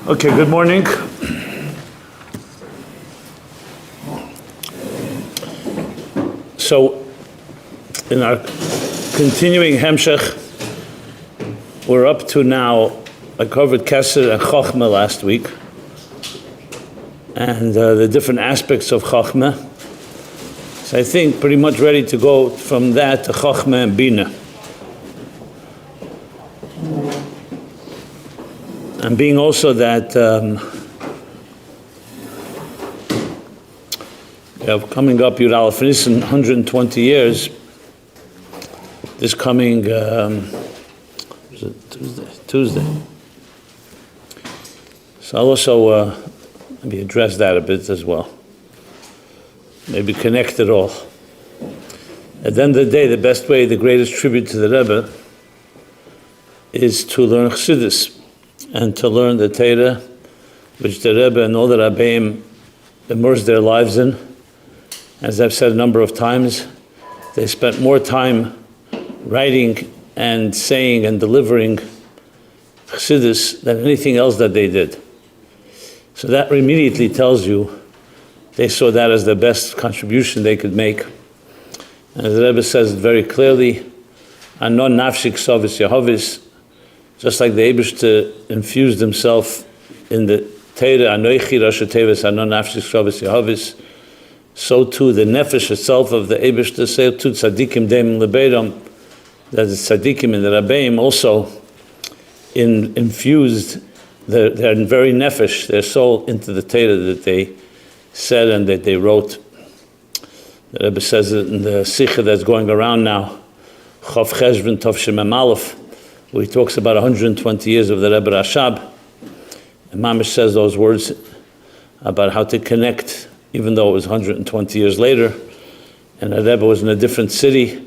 Okay, good morning. So, in our continuing Hemshech, we're up to now, I covered Kesser and Chochma last week, and the different aspects of Chochma. So I think pretty much ready to go from that to Chochma and Bina. And being also that coming up Yud Aleph Nisan, 120 years, this coming Tuesday. So I'll also maybe address that a bit as well. Maybe connect it all. At the end of the day, the best way, the greatest tribute to the Rebbe is to learn Chassidus and to learn the Torah, which the Rebbe and all the Rabbeim immersed their lives in. As I've said a number of times, they spent more time writing and saying and delivering Chassidus than anything else that they did. So that immediately tells you they saw that as the best contribution they could make. And as the Rebbe says it very clearly, Anon nafshik sovis Yehovis, just like the Eibishter infused himself in the Torah, Anoichi Rosh Tevis, Anon nafshik sovis Yehovis, so too the nefesh itself of the Eibishter, so too tzadikim deim lebeiram, that the tzadikim and the Rabbeim also infused their very nefesh, their soul, into the Torah that they said and that they wrote. The Rebbe says it in the Sikha that's going around now, Chav Cheshvan Tov Shemem Aleph, where he talks about 120 years of the Rebbe Rashab. And Mamish says those words about how to connect, even though it was 120 years later, and the Rebbe was in a different city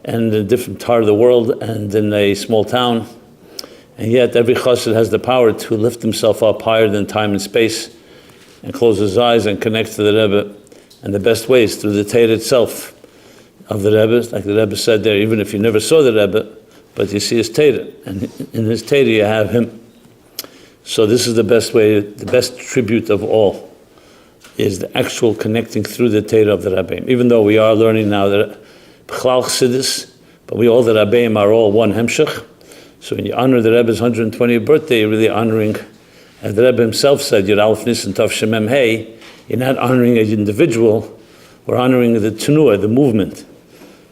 and in a different part of the world and in a small town. And yet every chassid has the power to lift himself up higher than time and space and close his eyes and connect to the Rebbe. And the best way is through the Torah itself of the Rebbe. Like the Rebbe said there, even if you never saw the Rebbe, but you see his Torah, and in his Torah you have him. So this is the best way, the best tribute of all, is the actual connecting through the Torah of the Rabbeim. Even though we are learning now that B'chlal Chassidus, but we all, the Rabbeim, are all one Hemshech. So when you honor the Rebbe's 120th birthday, you're really honoring, as the Rebbe himself said, Yud Aleph Nisan Tov Shemem Hey, you're not honoring an individual, we're honoring the Tenuah, the movement.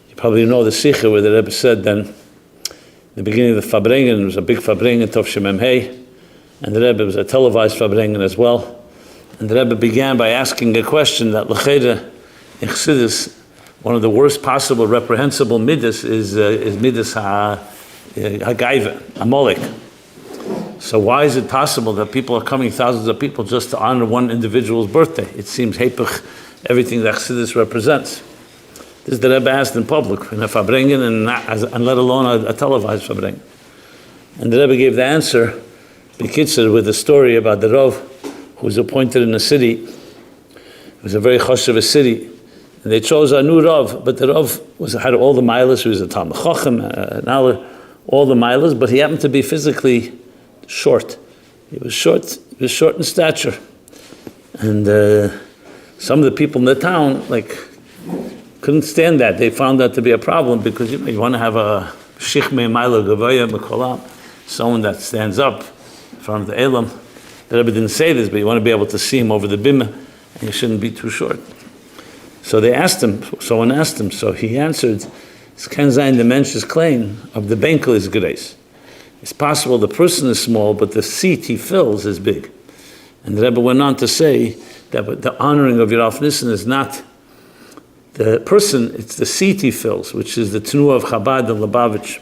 You probably know the Sikha where the Rebbe said then, the beginning of the Fabrengen, it was a big Fabrengen, Tov Shemem Hey, and the Rebbe was a televised Fabrengen as well. And the Rebbe began by asking a question that L'cheda in Chassidus, one of the worst possible reprehensible midas is midas ha'gaiva, Amalek. So why is it possible that people are coming, thousands of people, just to honor one individual's birthday? It seems hepech, everything that Chassidus represents. This is the Rebbe asked in public, in a Fabrengen, and let alone a televised Fabrengen. And the Rebbe gave the answer, B'kitzur, with a story about the Rav, who was appointed in a city. It was a very choshev city. And they chose a new Rav, but the Rav had all the milas. He was a Talmud Chacham, all the milas, but he happened to be physically short. He was short in stature. And some of the people in the town, couldn't stand that. They found that to be a problem because you want to have a shichmei maila gavaya mekolam, someone that stands up in front of the elam. The Rebbe didn't say this, but you want to be able to see him over the bima, and you shouldn't be too short. So someone asked him, so he answered, "Es ken zayin the mensch's claim of the benkel is grace. It's possible the person is small, but the seat he fills is big." And the Rebbe went on to say that the honoring of Yud Aleph Nisan is not the person, it's the seat he fills, which is the Tenuah of Chabad and Lubavitch,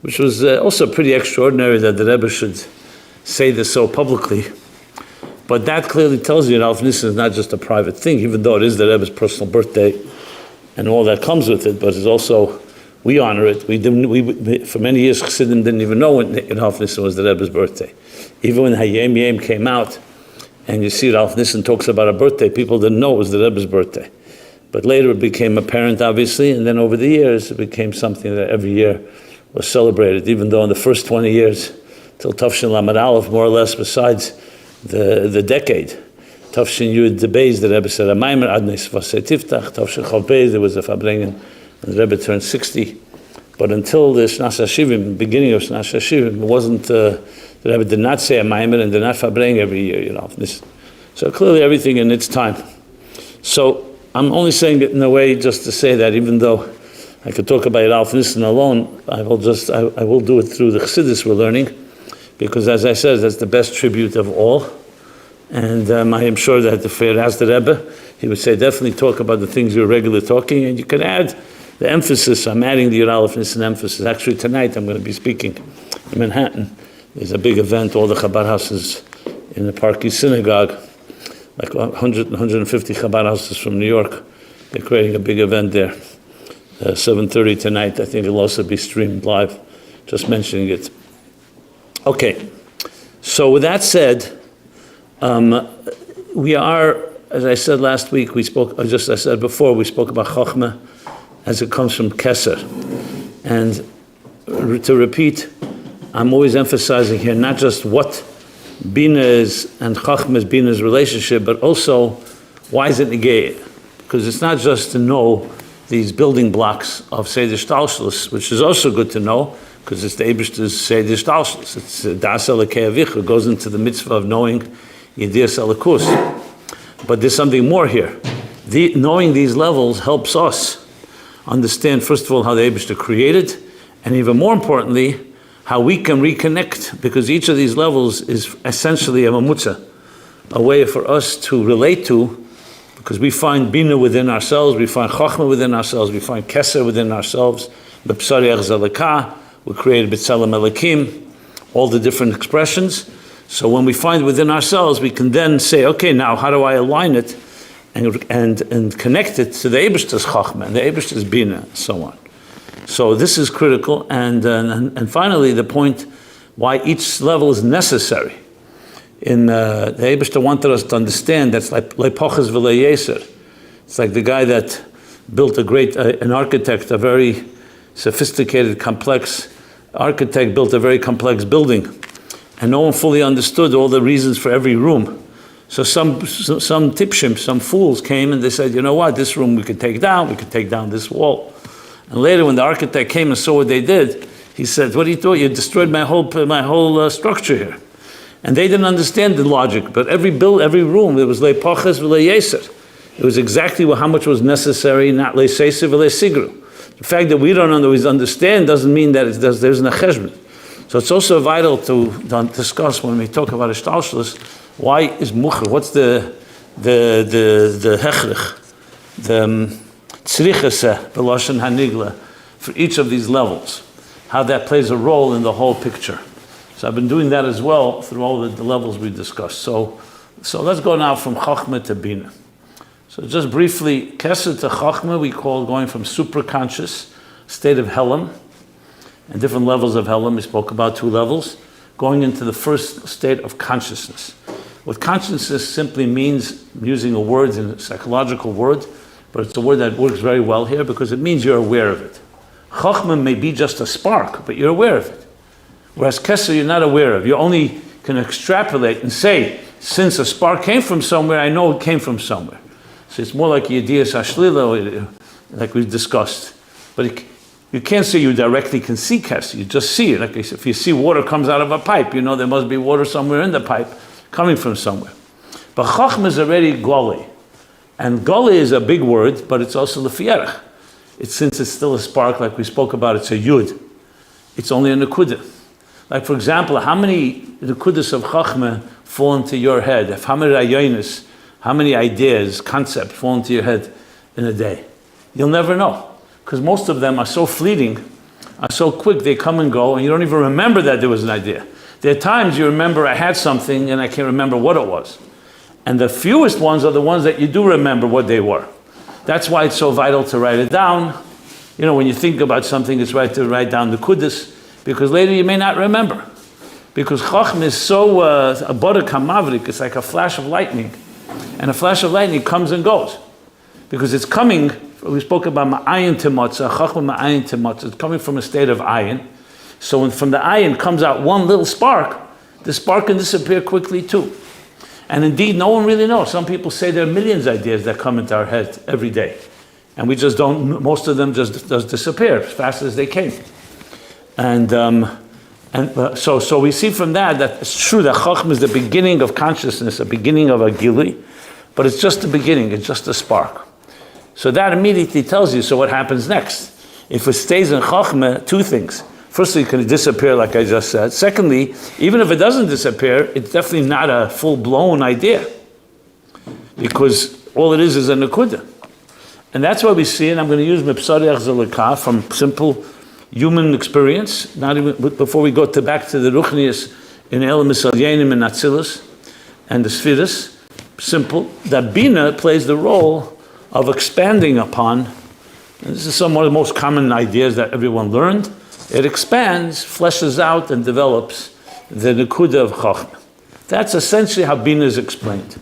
which was also pretty extraordinary that the Rebbe should say this so publicly. But that clearly tells you that Yud Aleph Nisan is not just a private thing, even though it is the Rebbe's personal birthday and all that comes with it, but it's also, we honor it. We for many years, Chassidim didn't even know when Yud Aleph Nisan was the Rebbe's birthday. Even when Hayem Yem came out, and you see Yud Aleph Nisan talks about a birthday, people didn't know it was the Rebbe's birthday. But later it became apparent, obviously, and then over the years it became something that every year was celebrated, even though in the first 20 years till Tafshin Lamed Aleph, more or less, besides the decade. Tafshin Yud the Beis, the Rebbe said a Maimer Adnes Vasei Tiftach. Tafshin Chav Beis, there was a Fabrengen, and the Rebbe turned 60. But until the Shnas HaShivim, beginning of Shnas HaShivim, it wasn't, the Rebbe did not say a Maimer and did not Fabreng every year, So clearly everything in its time. So I'm only saying it in a way just to say that even though I could talk about Alf Nissen alone, I will do it through the Chassidus we're learning, because as I said, that's the best tribute of all. And I am sure that if I asked the Rebbe, he would say definitely talk about the things you're regularly talking, and you can add the emphasis. I'm adding the Alf Nissen emphasis. Actually tonight I'm going to be speaking in Manhattan. There's a big event, all the Chabad houses in the Parkey Synagogue, like 100, 150 Chabad houses from New York. They're creating a big event there. 7:30 tonight. I think it'll also be streamed live. Just mentioning it. Okay. So with that said, we are, as I said last week, we spoke about Chochma as it comes from Keser. And to repeat, I'm always emphasizing here not just what Bina is and Chochma is Bina's relationship, but also why is it negated? Because it's not just to know these building blocks of Seder Shtalshlus, which is also good to know, because it's the Eibishter's Seder Shtalshlus. It's Das Elokei Avicha, goes into the mitzvah of knowing Yedias Elokus. But there's something more here. Knowing these levels helps us understand, first of all, how the Eibishter created, and even more importantly, how we can reconnect, because each of these levels is essentially a mamutza, a way for us to relate to, because we find Bina within ourselves, we find Chochma within ourselves, we find Keser within ourselves, B'psari Echzalekah, we created B'tzelem Elokim, all the different expressions. So when we find within ourselves, we can then say, okay, now how do I align it and connect it to the Eibishter's Chochma and the Eibishter's Bina, and so on. So this is critical, and finally the point why each level is necessary. The Eibishter wanted us to understand that's like Leipoches v'Leyeser. It's like the guy that built an architect, a very sophisticated, complex architect built a very complex building, and no one fully understood all the reasons for every room. So some tipshim, some fools came and they said, you know what, this room we could take down this wall. And later when the architect came and saw what they did, he said, what do you do? You destroyed my whole structure here. And they didn't understand the logic, but every room, it was leipoches v'leyeser. It was exactly how much was necessary, not leiseser v'leisigru. The fact that we don't always understand doesn't mean that there's no cheshbon. So it's also vital to discuss when we talk about Ishtalshlus, why is mucher? What's the hechrich, the tzrichase, b'lashon hanigla, for each of these levels? How that plays a role in the whole picture. So I've been doing that as well through all the levels we discussed. So let's go now from Chochma to Bina. So just briefly, Keser to Chochma we call going from superconscious state of Helam, and different levels of Helam. We spoke about 2 levels, going into the first state of consciousness. What consciousness simply means, using a word, a psychological word, but it's a word that works very well here because it means you're aware of it. Chochma may be just a spark, but you're aware of it. Whereas Keser you're not aware of. You only can extrapolate and say, since a spark came from somewhere, I know it came from somewhere. So it's more like Yedias Hashlila, like we discussed. But you can't say you directly can see Keser, you just see it. Like I said, if you see water comes out of a pipe, you know there must be water somewhere in the pipe, coming from somewhere. But Chochma is already Goli. And Goli is a big word, but it's also Lefierach. Since it's still a spark, like we spoke about, it's a Yud. It's only a Nekudah. Like for example, how many Nekudas of Chochma fall into your head? How many rayonis, how many ideas, concepts fall into your head in a day? You'll never know. Because most of them are so fleeting, are so quick, they come and go, and you don't even remember that there was an idea. There are times you remember I had something and I can't remember what it was. And the fewest ones are the ones that you do remember what they were. That's why it's so vital to write it down. You know, when you think about something, it's right to write down the kudus, because later you may not remember. Because Chochma is so a bodak hamavrik, it's like a flash of lightning. And a flash of lightning comes and goes. Because it's coming, we spoke about ma'ayin to matzah, Chochma ma'ayin to matzah, it's coming from a state of ayin. So when from the ayin comes out one little spark, the spark can disappear quickly too. And indeed, no one really knows. Some people say there are millions of ideas that come into our head every day. And we just don't, most of them just disappear as fast as they came. So we see from that it's true that Chochma is the beginning of consciousness, the beginning of a gili, but it's just the beginning, it's just a spark. So that immediately tells you, so what happens next? If it stays in Chochma, two things. Firstly, it can disappear like I just said. Secondly, even if it doesn't disappear, it's definitely not a full-blown idea, because all it is a nekuda. And that's why we see, and I'm going to use Mipsariach Zalakah from simple human experience, not even before we go back to the Ruchnius in El Misalyenim and Atzilus and the Sfiris, simple, that Bina plays the role of expanding upon, and this is some of the most common ideas that everyone learned. It expands, fleshes out, and develops the Nekuda of Chochmah. That's essentially how Bina is explained.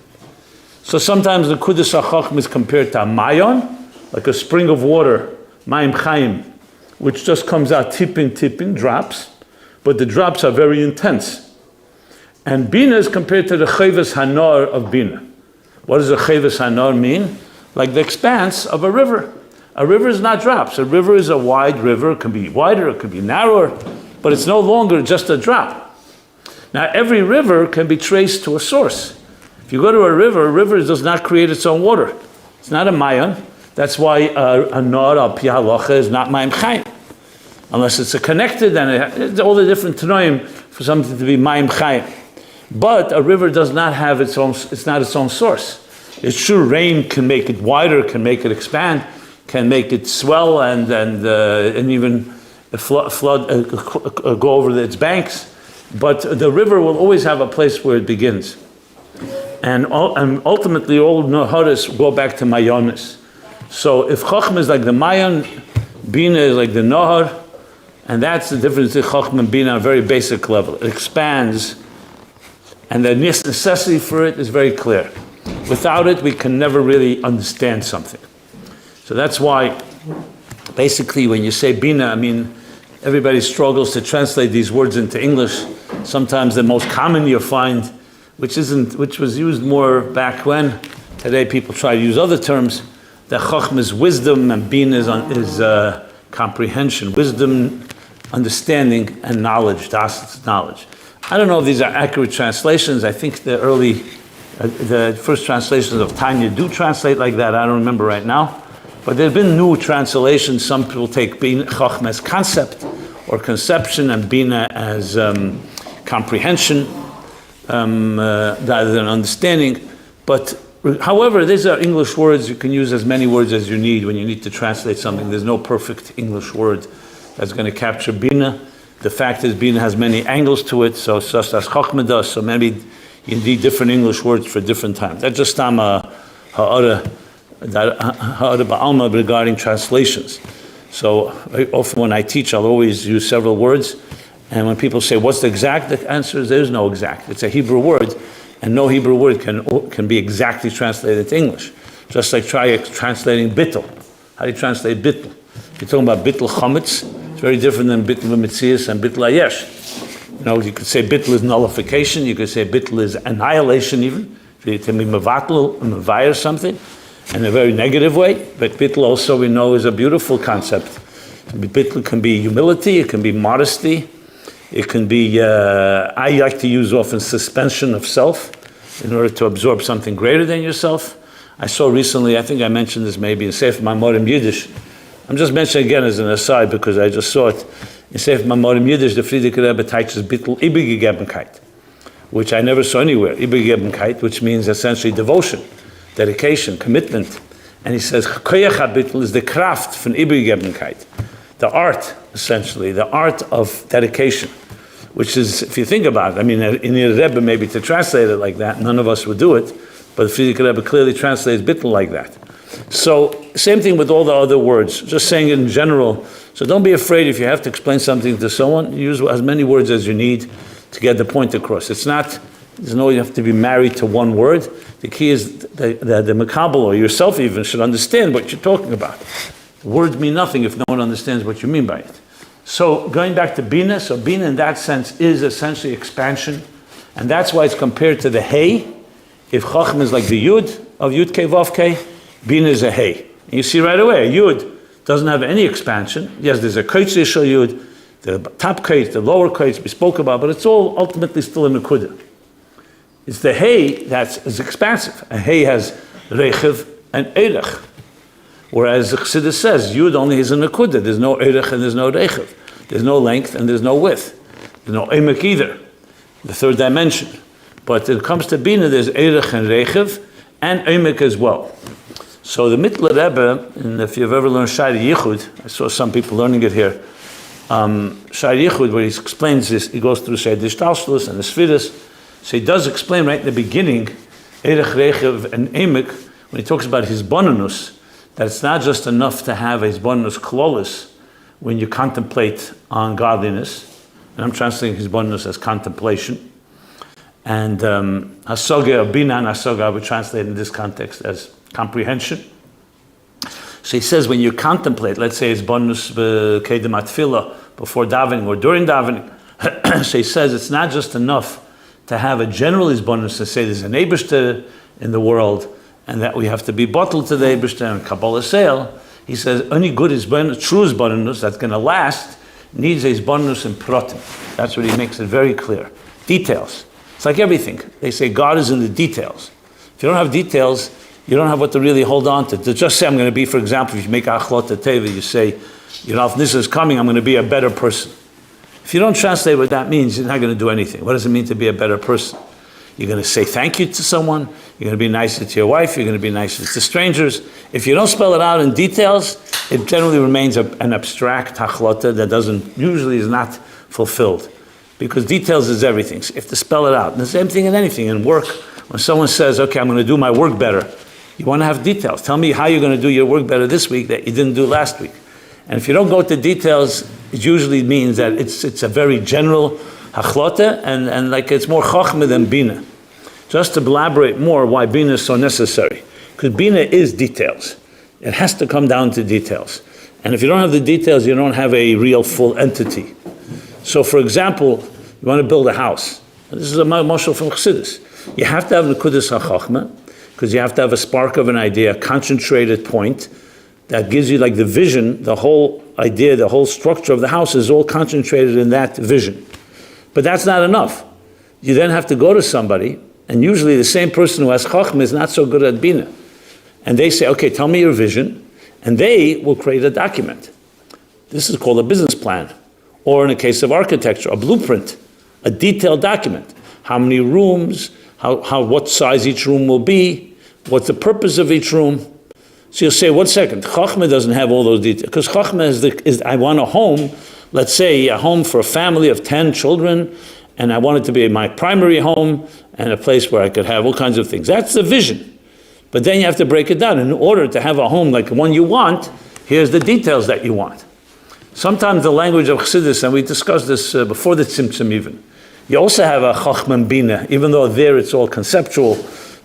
So sometimes the Nekuda of Chochmah is compared to a mayon, like a spring of water, Mayim Chaim, which just comes out tipping, drops, but the drops are very intense. And Bina is compared to the Chayvas Hanar of Bina. What does a Chayvas Hanar mean? Like the expanse of a river. A river is not drops. A river is a wide river. It can be wider, it can be narrower, but it's no longer just a drop. Now, every river can be traced to a source. If you go to a river does not create its own water. It's not a mayon. That's why a nar al pi halacha is not mayim chaim, unless it's a connected, and all the different tanoim for something to be mayim chaim. But a river does not have its own. It's not its own source. It's true, rain can make it wider, can make it expand, can make it swell, and even flood go over its banks. But the river will always have a place where it begins, and ultimately all naharis go back to mayonis. So if Chochmah is like the mayon, Bina is like the nahar, and that's the difference in Chochmah and Bina on a very basic level. It expands, and the necessity for it is very clear. Without it, we can never really understand something. So that's why, basically, when you say Bina, I mean, everybody struggles to translate these words into English. Sometimes the most common you'll find, which was used more back when. Today people try to use other terms. That Chochmah is wisdom and Bina is comprehension, wisdom, understanding, and knowledge. Das knowledge. I don't know if these are accurate translations. I think the first translations of Tanya do translate like that. I don't remember right now. But there have been new translations. Some people take Chochmah as concept or conception and Bina as comprehension rather than understanding. But however, these are English words. You can use as many words as you need when you need to translate something. There's no perfect English word that's going to capture Bina. The fact is, Bina has many angles to it, so it's just as Chochmah does, so maybe you need different English words for different times. That's just ha'ara ba'alma regarding translations. So often when I teach, I'll always use several words, and when people say, what's the exact? The answer is, there's no exact. It's a Hebrew word, and no Hebrew word can be exactly translated to English. Just like try translating bittul. How do you translate bittul? If you're talking about bittul chametz, it's very different than bittul mitzias and bittul ayesh. You could say bittul is nullification. You could say bittul is annihilation even. It can be mevatel, mevayir something, in a very negative way. But bittul also we know is a beautiful concept. Bittul can be humility. It can be modesty. It can be, I like to use often suspension of self in order to absorb something greater than yourself. I saw recently, I think I mentioned this maybe in Sefer Mamorim Yiddish. I'm just mentioning again as an aside because I just saw it. In Sefer Mamorim Yiddish, the Frierdiker Rebbe teaches Bittul Ibegegebenkeit, which I never saw anywhere. Ibegegebenkeit, which means essentially devotion, dedication, commitment. And he says, Koyach HaBittul is the Kraft von Ibegegebenkeit. The art, essentially, the art of dedication, which is, if you think about it, I mean, in the Rebbe, maybe to translate it like that, none of us would do it, but the Frierdiker Rebbe clearly translates bittul like that. So, same thing with all the other words, just saying it in general. So don't be afraid if you have to explain something to someone, use as many words as you need to get the point across. You have to be married to one word. The key is the Makabal or yourself even should understand what you're talking about. Words mean nothing if no one understands what you mean by it. So going back to Bina, so Bina in that sense is essentially expansion, and that's why it's compared to the Hey. If Chochma is like the Yud of Yud Kei Vav Kei, Bina is a Hey. And you see right away, a Yud doesn't have any expansion. Yes, there's a Koitz Yishal Yud, the top Koitz, the lower Koitz we spoke about, but it's all ultimately still a Nekuda. It's the Hey that is expansive. A Hey has Rechiv and Eirech. Whereas the Chassidus says, Yud only is a Nekuda. There's no Eirech and there's no Rechiv. There's no length and there's no width. There's no Emek either, the third dimension. But when it comes to Bina, there's Eirech and Rechiv and Emek as well. So the Mittler Rebbe, and if you've ever learned Shari Yichud, I saw some people learning it here, Shari Yichud, where he explains this, he goes through Seder Shtalshlus and the Sfiris. So he does explain right in the beginning, Eirech, Rechiv, and Emek, when he talks about his bonanus, that it's not just enough to have his bonanus klolis when you contemplate on godliness, and I'm translating his bonanus as contemplation, and hasoga, bina and hasoga, I would translate in this context as comprehension. So he says when you contemplate, let's say it's bonus kedem atfila, before davening or during davening, so he says it's not just enough to have a general bonus to say there's an Eibishter in the world and that we have to be bottled to the Eibishter and Kabbalah Sale. He says only good bonus, true bonus that's going to last needs a bonus in protim. That's what he makes it very clear. Details. It's like everything. They say God is in the details. If you don't have details, you don't have what to really hold on to just say, I'm going to be, for example, if you make Achlot Teva, you say, you know, if this is coming, I'm going to be a better person. If you don't translate what that means, you're not going to do anything. What does it mean to be a better person? You're going to say thank you to someone. You're going to be nicer to your wife. You're going to be nicer to strangers. If you don't spell it out in details, it generally remains an abstract hachlota that usually is not fulfilled. Because details is everything. So you have to spell it out. And the same thing in anything. In work, when someone says, okay, I'm going to do my work better, you want to have details. Tell me how you're going to do your work better this week that you didn't do last week. And if you don't go to details, it usually means that it's a very general hachlota, and like it's more chochma than bina. Just to elaborate more why bina is so necessary. Because bina is details. It has to come down to details. And if you don't have the details, you don't have a real full entity. So for example, you want to build a house. This is a mashal from Chassidus. You have to have nekudas hachachma, because you have to have a spark of an idea, a concentrated point that gives you like the vision, the whole idea, the whole structure of the house is all concentrated in that vision. But that's not enough. You then have to go to somebody, and usually the same person who has chachma is not so good at bina. And they say, okay, tell me your vision, and they will create a document. This is called a business plan. Or in the case of architecture, a blueprint, a detailed document. How many rooms, what size each room will be, what's the purpose of each room. So you'll say, 1 second, Chochma doesn't have all those details. Because Chochma is I want a home, let's say a home for a family of 10 children, and I want it to be my primary home, and a place where I could have all kinds of things. That's the vision. But then you have to break it down. In order to have a home like the one you want, here's the details that you want. Sometimes the language of Chassidus, and we discussed this before the Tzimtzum even, you also have a Chochma and Bina, even though there it's all conceptual,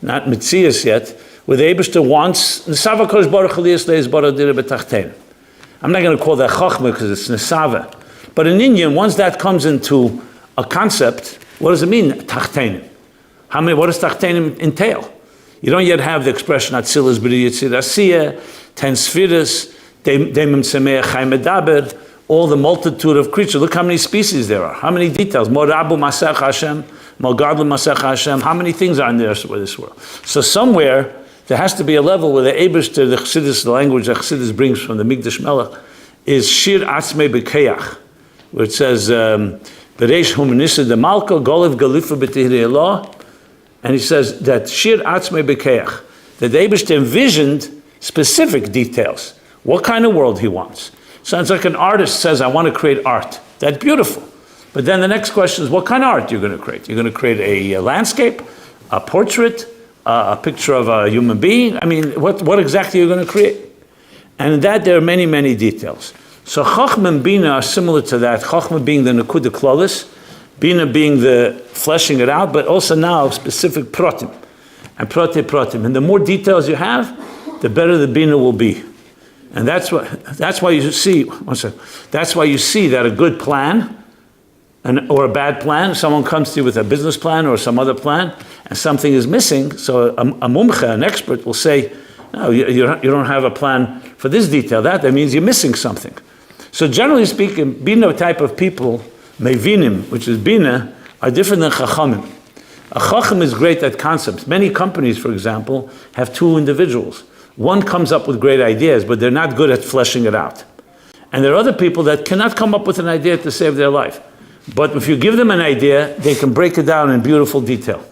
not mitzias yet, where the Eibishter wants, Nesava Kodesh Baruch Aliyas Leis Baruch Dira B'Tachtein. I'm not going to call that Chochma because it's Nesava. But in Indian, once that comes into a concept, what does it mean, Tachtein? What does Tachtein entail? You don't yet have the expression Atzilas B'ri Yitzir Asiyah, 10 Sfiras, Demim Semeach Chai Medaber, all the multitude of creatures. Look how many species there are. How many details. Morabu Masech Hashem, Mogadlu Masech Hashem. How many things are in there for this world? So somewhere, there has to be a level where the Eibishter, the Chassidus, the language that Chassidus brings from the Mikdash Melech, is Shir Atzmei B'Keach, where it says, Bereish Humanisa de Malka, Golev Galifa B'Tihri Allah, and he says that Shir Atzmei B'Keach, that the Eibishter envisioned specific details, what kind of world he wants. Sounds like an artist says, I want to create art. That's beautiful. But then the next question is, what kind of art you're going to create? You're going to create a landscape, a portrait, a picture of a human being? I mean, what exactly are you going to create? And in that, there are many, many details. So Chochma and Bina are similar to that. Chochma being the Nekuda Klolis, Bina being the fleshing it out, but also now specific protim, and protim. And the more details you have, the better the Bina will be. And that's why you see that a good plan or a bad plan, someone comes to you with a business plan or some other plan, and something is missing, so a mumcha, an expert, will say, no, you don't have a plan for this detail. That means you're missing something. So generally speaking, Bina type of people, Mevinim, which is Bina, are different than Chachamim. A Chacham is great at concepts. Many companies, for example, have two individuals. One comes up with great ideas, but they're not good at fleshing it out. And there are other people that cannot come up with an idea to save their life. But if you give them an idea, they can break it down in beautiful detail.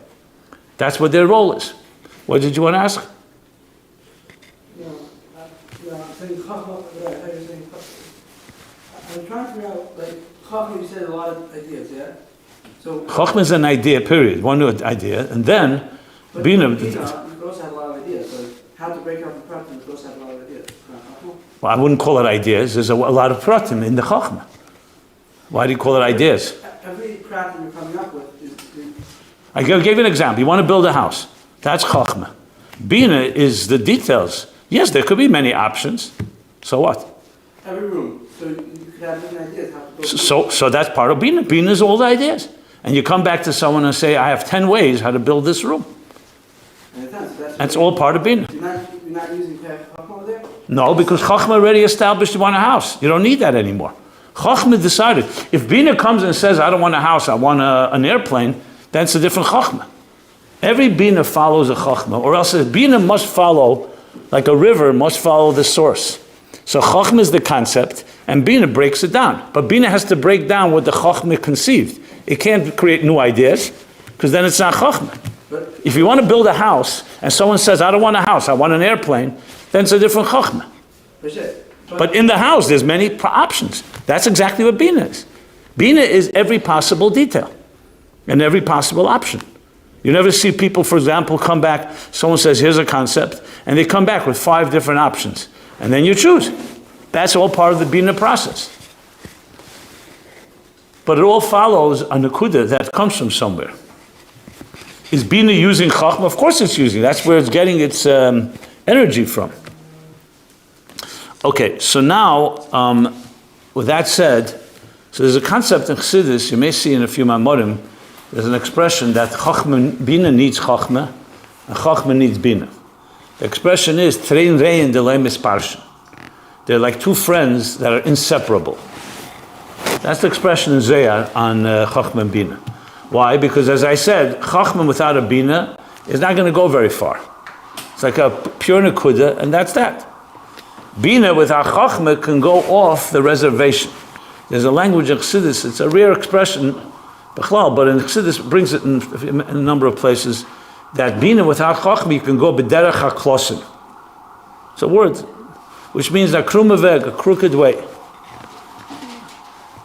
That's what their role is. What did you want to ask? I'm saying Chachma, I'm trying to figure out, like, Chachma, you said a lot of ideas, yeah? So Chachma is an idea, period. One idea. And then, Bina... you also have a lot of ideas. So how to break out the pratim, you also have a lot of ideas. Well, I wouldn't call it ideas. There's a lot of pratim in the Chachma. Why do you call it ideas? Every pratim you're coming up with is... I gave you an example. You want to build a house. That's Chochma. Bina is the details. Yes, there could be many options. So what? Every room. So you could have many ideas how to build So that's part of Bina. Bina is all the ideas. And you come back to someone and say, I have 10 ways how to build this room. That's all part of Bina. You're not using Chachma over there? No, because Chochma already established you want a house. You don't need that anymore. Chochma decided. If Bina comes and says, I don't want a house, I want an airplane, that's a different Chochma. Every Bina follows a Chochma, or else a Bina must follow, like a river must follow the source. So Chochma is the concept, and Bina breaks it down. But Bina has to break down what the Chochma conceived. It can't create new ideas, because then it's not Chochma. If you want to build a house, and someone says, I don't want a house, I want an airplane, then it's a different Chochma. But in the house, there's many options. That's exactly what Bina is. Bina is every possible detail and every possible option. You never see people, for example, come back, someone says, here's a concept, and they come back with 5 different options. And then you choose. That's all part of the Bina process. But it all follows a Nakuda that comes from somewhere. Is Bina using Chachma? Of course it's using. That's where it's getting its energy from. Okay, so now, with that said, so there's a concept in Chassidus, you may see in a few Mamorim, there's an expression that Bina needs Chochma, and Chochma needs Bina. The expression is, Trein rein delay misparsha. They're like two friends that are inseparable. That's the expression in Zayar on Chochma and Bina. Why? Because as I said, Chochma without a Bina is not going to go very far. It's like a pure Nakuda, and that's that. Bina without Chochma can go off the reservation. There's a language in Chassidus, it's a rare expression, but in Chassidus brings it in a number of places, that Bina without Chochma, you can go b'derech haklosin. It's a word, which means a krumaveg, a crooked way.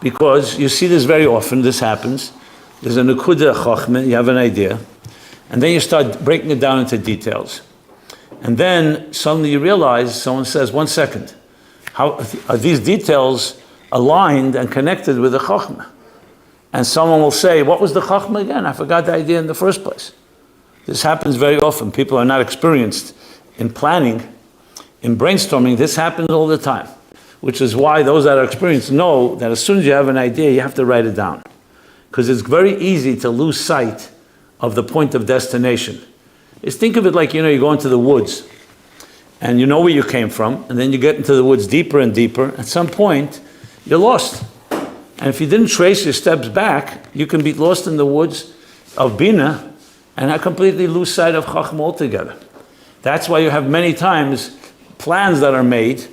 Because you see this very often, this happens. There's a Nakuda Chochma, you have an idea, and then you start breaking it down into details. And then suddenly you realize, someone says, 1 second, how are these details aligned and connected with the Chochma? And someone will say, what was the Chochma again? I forgot the idea in the first place. This happens very often. People are not experienced in planning, in brainstorming. This happens all the time, which is why those that are experienced know that as soon as you have an idea, you have to write it down. Because it's very easy to lose sight of the point of destination. Just think of it like, you go into the woods, and you know where you came from, and then you get into the woods deeper and deeper. At some point, you're lost. And if you didn't trace your steps back, you can be lost in the woods of Bina and not completely lose sight of Chachma altogether. That's why you have many times plans that are made,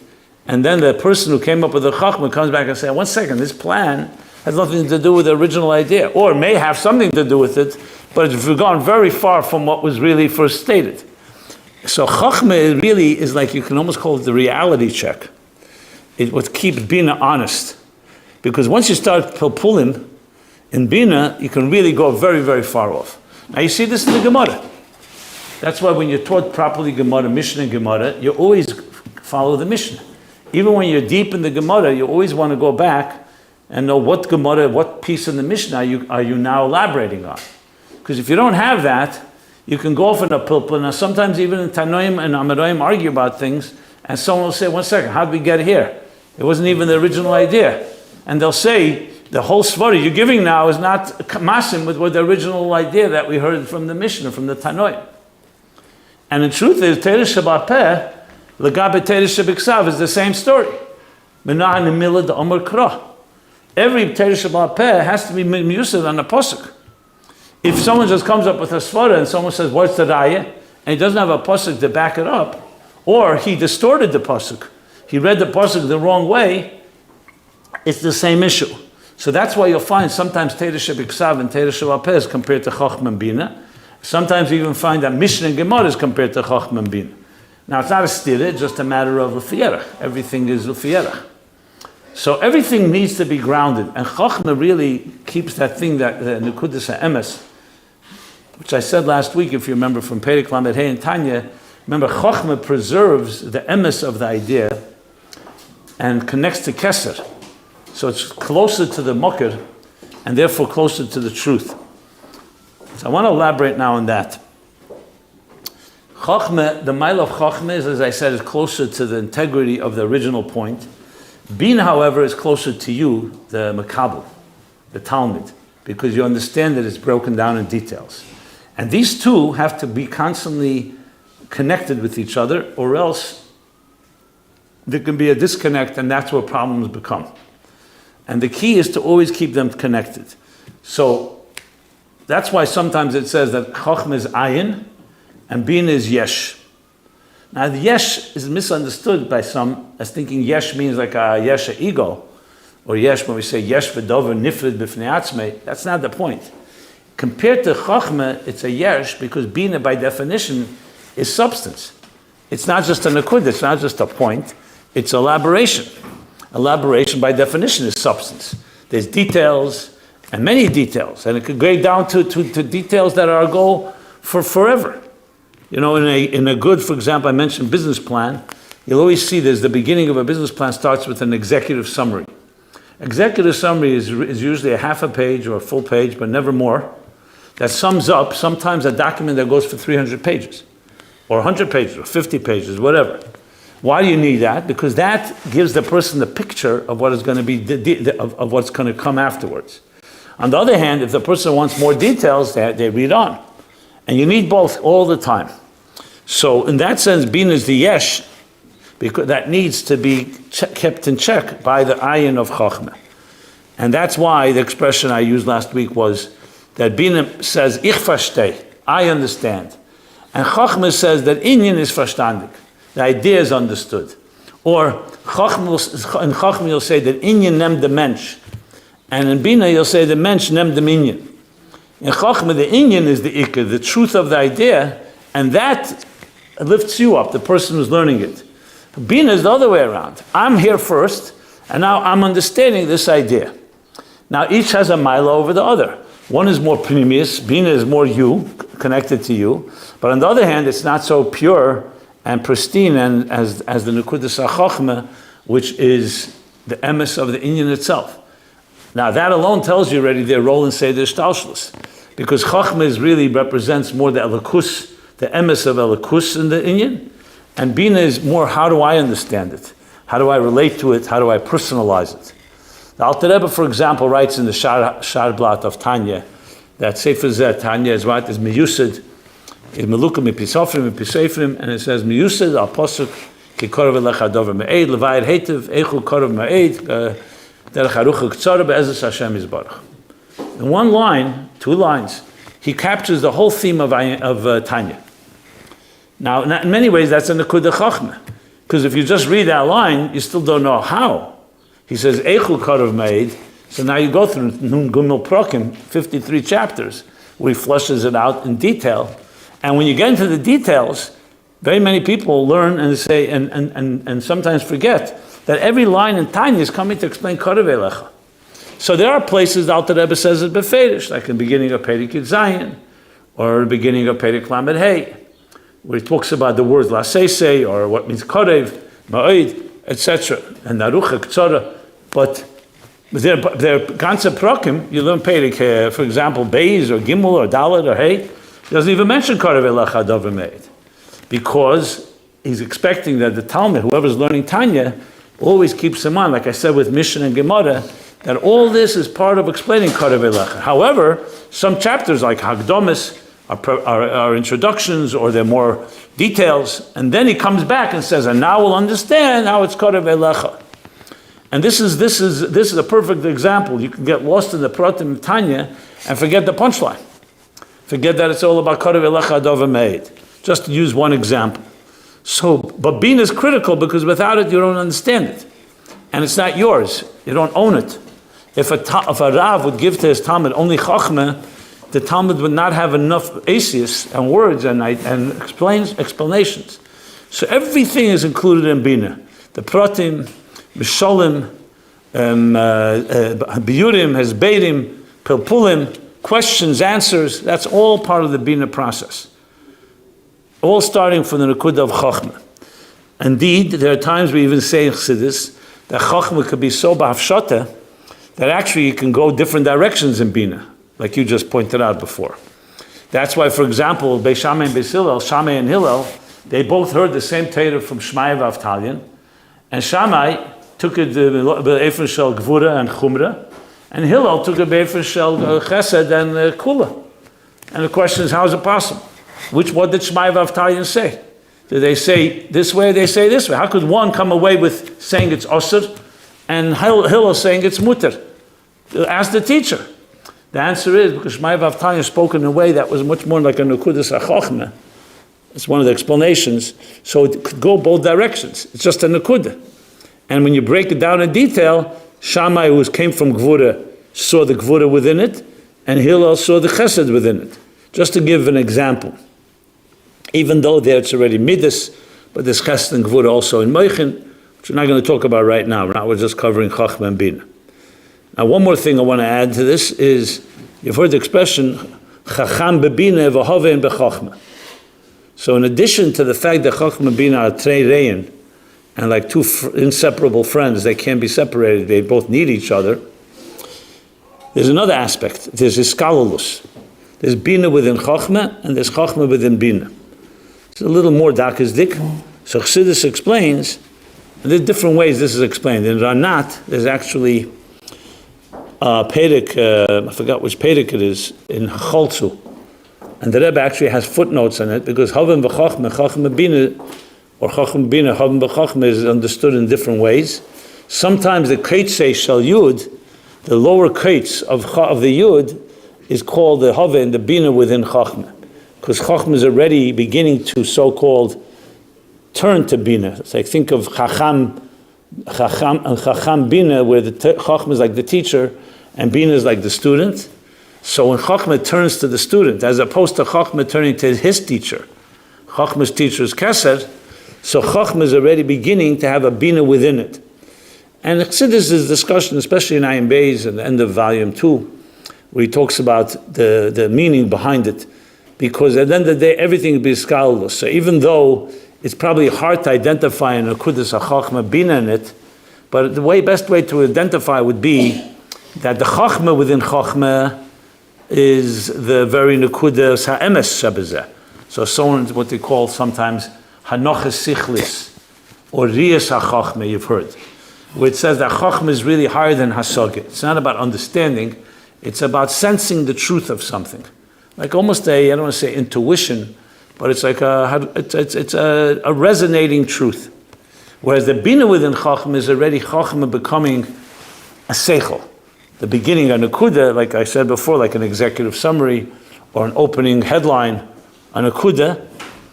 and then the person who came up with the Chachma comes back and says, 1 second, this plan has nothing to do with the original idea, or may have something to do with it, but it's gone very far from what was really first stated. So Chochma really is like, you can almost call it the reality check. It what keeps Bina honest. Because once you start pulling in Bina, you can really go very, very far off. Now you see this in the Gemara. That's why when you're taught properly Gemara, Mishnah and Gemara, you always follow the Mishnah. Even when you're deep in the Gemara, you always want to go back and know what Gemara, what piece in the Mishnah are you now elaborating on. Because if you don't have that, you can go off in a pilpul. Now sometimes even in Tanoim and Amoraim argue about things, And someone will say, 1 second, how did we get here? It wasn't even the original idea. And they'll say, the whole svara you're giving now is not masim with what the original idea that we heard from the Mishnah, from the Tanoim. And the truth is, Teirah Shabbat L'gabe Teirah Shabbat is the same story. Menah Nemila de Omer Kra. Every Teirah Shabbat has to be miyusad on a posuk. If someone just comes up with a svara and someone says, what's the raya? And he doesn't have a posuk to back it up, or he distorted the pasuk, he read the pasuk the wrong way, it's the same issue. So that's why you'll find sometimes Teirah Shabbat and Teirah Shabbat is compared to Chochma and Bina. Sometimes you even find that Mishnah and Gemara is compared to Chochma and Bina. Now it's not a stira, it's just a matter of l'fiyerach. Everything is l'fiyerach. So everything needs to be grounded, and Chochma really keeps that thing, that the Nekudas HaEmes, which I said last week, if you remember from Perek Lamed Hey and Tanya. Remember, Chochma preserves the emes of the idea and connects to Keser. So it's closer to the Mokir and therefore closer to the truth. So I want to elaborate now on that. Chochma, the mile of Chochma is, as I said, is closer to the integrity of the original point. Bina, however, is closer to you, the Makabel, the Talmud, because you understand that it's broken down in details. And these two have to be constantly connected with each other, or else there can be a disconnect, and that's where problems become. And the key is to always keep them connected. So that's why sometimes it says that Chochma is ayin and Bina is yesh. Now the yesh is misunderstood by some as thinking yesh means like a yesh, a ego, or yesh when we say yesh v'dover nifrid b'fnei atzmei. That's not the point. Compared to Chochma, it's a yesh because Bina by definition is substance. It's not just a nakud, it's not just a point, it's elaboration. Elaboration by definition is substance. There's details and many details, and it could go down to details that are our goal for forever. You know, in a good, for example, I mentioned business plan, you'll always see there's the beginning of a business plan starts with an executive summary. Executive summary is usually a half a page or a full page, but never more, that sums up sometimes a document that goes for 300 pages. Or 100 pages, or 50 pages, whatever. Why do you need that? Because that gives the person the picture of what is going to be, of what's going to come afterwards. On the other hand, if the person wants more details, they read on. And you need both all the time. So in that sense, Bina is the yesh, because that needs to be kept in check by the ayin of Chochma. And that's why the expression I used last week was that Bina says, ich verstehe, I understand. And Chochma says that inyan is verstandig, the idea is understood. Or in Chochma you'll say that inyan nem the mensch, and in Bina you'll say the mensch nem the inyan. In Chochma the inyan is the ikka, the truth of the idea, and that lifts you up, the person who's learning it. Bina is the other way around. I'm here first, and now I'm understanding this idea. Now each has a mila over the other. One is more pneumius, Bina is more you, connected to you. But on the other hand, it's not so pure and pristine and as the Nekudas HaChochma, which is the emes of the inyan itself. Now that alone tells you already their role in Seder Shtalshlus. Because Chochma really represents more the elikus, the emes of elikus in the inyan. And Bina is more, how do I understand it? How do I relate to it? How do I personalize it? The Alter Rebbe, for example, writes in the Sharblat of Tanya that Sefer Zeh Tanya is right, is miyusad, is meluka mipisofrim, mipisefrim, and it says miyusad al posuk ki korov elecha dover me'ed, levayed hetiv, eichu korov me'ed, derech harucha k'tzara be'ezes Hashem yizbarach. In one line, 2 lines, he captures the whole theme of Tanya. Now, in many ways, that's a Nekuda Chochma, because if you just read that line, you still don't know how. He says, Eichu Korov Meid. So now you go through Nun Gumel Prokim, 53 chapters, where he flushes it out in detail. And when you get into the details, very many people learn and say, and sometimes forget, that every line in Tanya is coming to explain Korov Elecha. So there are places the Alter Rebbe says it beferish, like in the beginning of Perek Yud Zayin, or the beginning of Perek Lamed Hey, where he talks about the words Lasese, or what means Korev, Ma'id, etc. And Narucha, Ktsara. But their ganze Prokim, you learn Perek, for example, Beis, or Gimel, or Dalet, or Hey, he doesn't even mention Korev Elecha Dover Meid. Because he's expecting that the Talmud, whoever's learning Tanya, always keeps in mind, like I said with Mishnah and Gemara, that all this is part of explaining Karev Elecha. However, some chapters like Hagdomis are introductions, or they're more details, and then he comes back and says, and now we'll understand how it's Karev Elecha. And this is a perfect example. You can get lost in the Pratim of Tanya and forget the punchline. Forget that it's all about Karev Elecha Adova Meid. Just to use one example. So, but Bina is critical because without it you don't understand it. And it's not yours. You don't own it. If a Rav would give to his Talmud only Chochmah, the Talmud would not have enough asias and words and explanations. So everything is included in Bina. The Pratim, Mishalim, Biyurim, Hezbeirim, Pilpulim, questions, answers, that's all part of the Bina process. All starting from the Nakuda of Chochmah. Indeed, there are times we even say in Chassidus that Chochmah could be so b'hafshata that actually you can go different directions in Bina, like you just pointed out before. That's why, for example, Beis Shammai and Beis Hillel, Shammai and Hillel, they both heard the same Torah from Shmai V'Avtalyan, and Shammai took it be'efen shel Gvura and Chumra, and Hillel took it be'efen shel Chesed and Kula. And the question is, how is it possible? Which one did Shmai V'Avtalyan say? Did they say this way, they say this way? How could one come away with saying it's Osir, and Hillel saying it's Mutter? Ask the teacher. The answer is because Shmai V'Avtalyan spoke in a way that was much more like a Nukudas HaChochmah. It's one of the explanations. So it could go both directions. It's just a Nukudah. And when you break it down in detail, Shammai, who came from Gvura, saw the Gvura within it, and Hillel saw the Chesed within it. Just to give an example. Even though there it's already Midas, but there's Chesed and Gvura also in Moichin, which we're not going to talk about right now. Now we're just covering Chochma and Bina. Now, one more thing I want to add to this is, you've heard the expression, Chacham bebina v'hovein b'chochma. So in addition to the fact that Chochma and Bina are trei rein, and like two inseparable friends, they can't be separated, they both need each other, there's another aspect. There's iskalolus. There's Bina within Chochma, and there's Chochma within Bina. It's a little more dakizdik. So Chassidus explains, and there's different ways this is explained. In Ranat, there's actually Perek, I forgot which Perek it is, in Cholzu. And the Rebbe actually has footnotes on it, because Havim v'Chochma, Chochma Bina, or Chochma Bina, Havim v'Chochma is understood in different ways. Sometimes the Keitzei Shel Yud, the lower Keitz of the Yud, is called the Haveh and the Bina within Chochma. Because Chochma is already beginning to so-called turn to Bina. It's like, think of Chacham Bina, where the Chochma is like the teacher, and Bina is like the student. So when Chochma turns to the student, as opposed to Chochma turning to his teacher, Chochma's teacher is Kesed, so Chochma is already beginning to have a Bina within it. And Chassidus' discussion, especially in Ayin Beis, at the end of volume 2, where he talks about the meaning behind it, because at the end of the day, everything is b'iskalus. So even though it's probably hard to identify an Akudas HaChochma Bina in it, but the best way to identify would be that the Chochma within Chochma is the very Nakudas HaEmes Shebezeh. So someone, what they call sometimes Hanoches Sichlis, or Riyas HaChochma, you've heard, where it says that Chochma is really higher than Hasogit. It's not about understanding, it's about sensing the truth of something. Like almost I don't want to say intuition, but it's like a resonating truth. Whereas the Bina within Chochma is already Chochma becoming a Seichel. The beginning, a Nakuda, like I said before, like an executive summary or an opening headline, a Nakuda,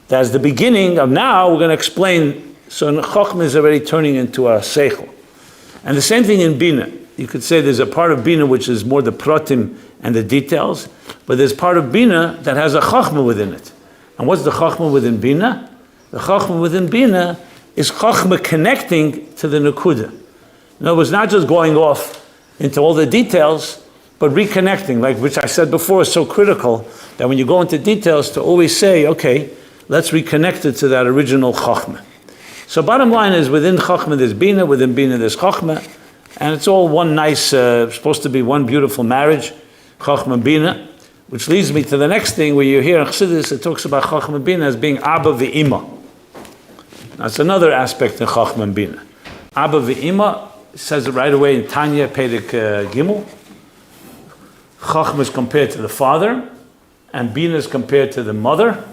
that's the beginning of now we're going to explain. So Chochma is already turning into a Seichel. And the same thing in Bina. You could say there's a part of Bina which is more the pratim and the details, but there's part of Bina that has a Chochma within it. And what's the Chochma within Bina? The Chochma within Bina is Chochma connecting to the Nakuda. In other words, not just going off into all the details, but reconnecting, like which I said before is so critical, that when you go into details to always say, okay, let's reconnect it to that original Chochma. So bottom line is, within Chochma there's Bina, within Bina there's Chochma, and it's all one nice, supposed to be one beautiful marriage, Chochma and Bina, which leads me to the next thing where you hear in Chassidus, it talks about Chochma and Bina as being Abba v'Ima. That's another aspect in Chochma and Bina. Abba ve'ima says it right away in Tanya Perek Gimel. Chochma is compared to the father, and Bina is compared to the mother.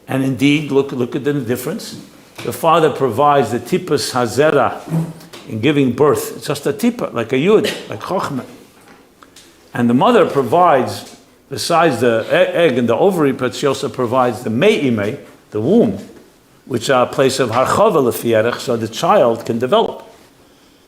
And indeed, look at the difference. The father provides the tipas hazera in giving birth. It's just a tipa, like a yud, like Chochma. And the mother provides, besides the egg and the ovary, but she also provides the me'ime, the womb, which are a place of harchava lefierech, so the child can develop.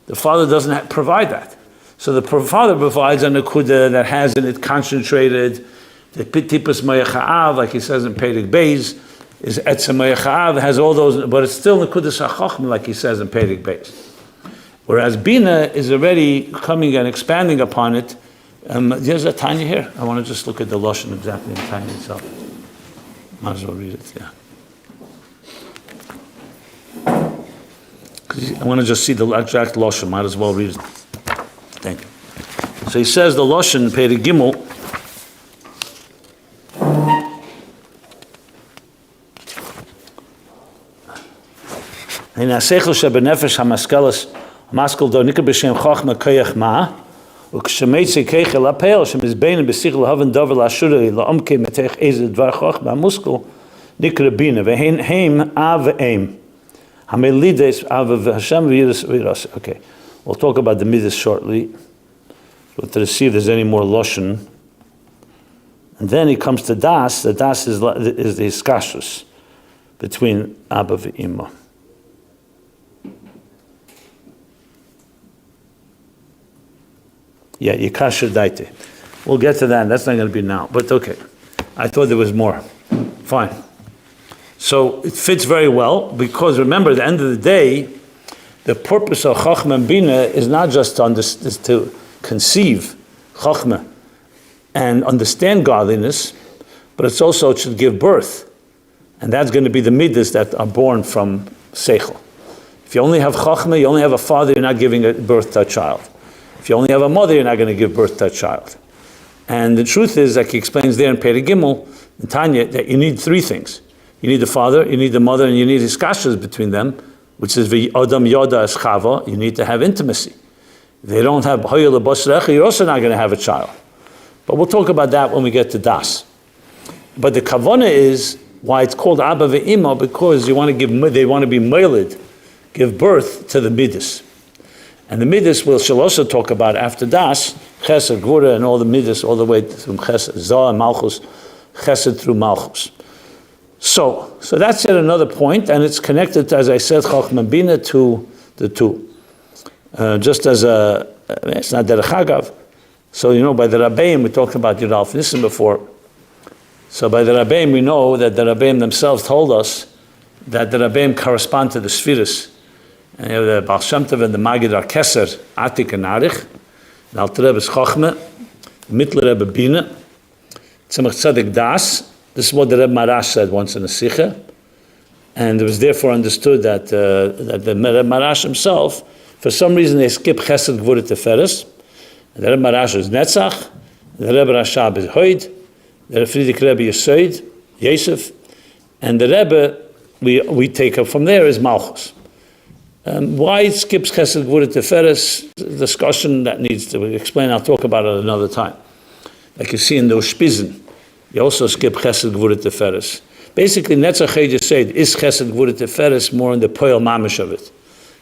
The father doesn't provide that. So the father provides a nekuda that has in it concentrated, the tipas mayacha'av, like he says in Perek Beis, is etzem mayacha'av, has all those, but it's still nekuda sachachma, like he says in Perek Beis. Whereas Bina is already coming and expanding upon it. There's a Tanya here. I want to just look at the Lashon exactly in Tanya itself. Might as well read it, yeah. I want to just see the exact Lashon. Might as well read it. Thank you. So he says the Lashon, Perek Gimel, in Asechel Shebenefesh HaMaskalas Maskel Do Nikar B'Shem Chochma Koyach Ma וכשמייצא כיכל הפעל שמזבן בשיח להבן דבר לאשורי לעומקי מתך איזה דבר חוכמה המושכל נקרא בינה והן הם אב ואם המלידס אב והשם וירס. Okay, we'll talk about the midas shortly, but to see if there's any more loshen. And then he comes to das. The das is the iskashus between Abba and Imma. Yeah, Yikashir Daite. We'll get to that. That's not going to be now. But okay. I thought there was more. Fine. So it fits very well because remember, at the end of the day, the purpose of Chochma and Bina is not just to conceive Chochma and understand godliness, but it's also it should give birth. And that's going to be the midas that are born from Seichel. If you only have Chochma, you only have a father, you're not giving birth to a child. If you only have a mother, you're not going to give birth to a child. And the truth is, like he explains there in Perek Gimel, in Tanya, that you need three things. You need the father, you need the mother, and you need iskashas between them, which is v'adam yoda eschava. You need to have intimacy. If they don't have hoyel basrecha, you're also not going to have a child. But we'll talk about that when we get to das. But the kavana is why it's called Abba ve'ima, because they want to be meiled, give birth to the midas. And the midas we'll shall also talk about after das, chesed, gvura, and all the midas, all the way from chesed, zah and malchus, chesed through malchus. So that's yet another point, and it's connected, as I said, Chochma and Bina to the two. Just as it's not derech hagav. So, by the Rabbeim, we talked about Yudalf Nissen before. So by the Rabbeim, we know that the Rabbeim themselves told us that the Rabbeim correspond to the Spheres. And the Baal Shem Tov and the Magid are Keser, Atik and Arich. The Alter Rebbe is Chochma, the Mittler Rebbe Bina, Tzemach Tzedek Das. This is what the Rebbe Marash said once in a Sikha. And it was therefore understood that the Rebbe Marash himself, for some reason they skip Chesed Gvura Teferes. The Rebbe Marash is Netzach, the Rebbe Rashab is Hoid, the Friedrich Rebbe Yesoid, Yosef, and the Rebbe we take up from there is Malchus. Why it skips Chesed Gvura Teferes? Discussion that needs to be explained. I'll talk about it another time. Like you see in the Ushpizin, you also skip Chesed Gvura Teferes. Basically, Netzach Yesoid is Chesed Gvura Teferes more in the Poel Mamish of it.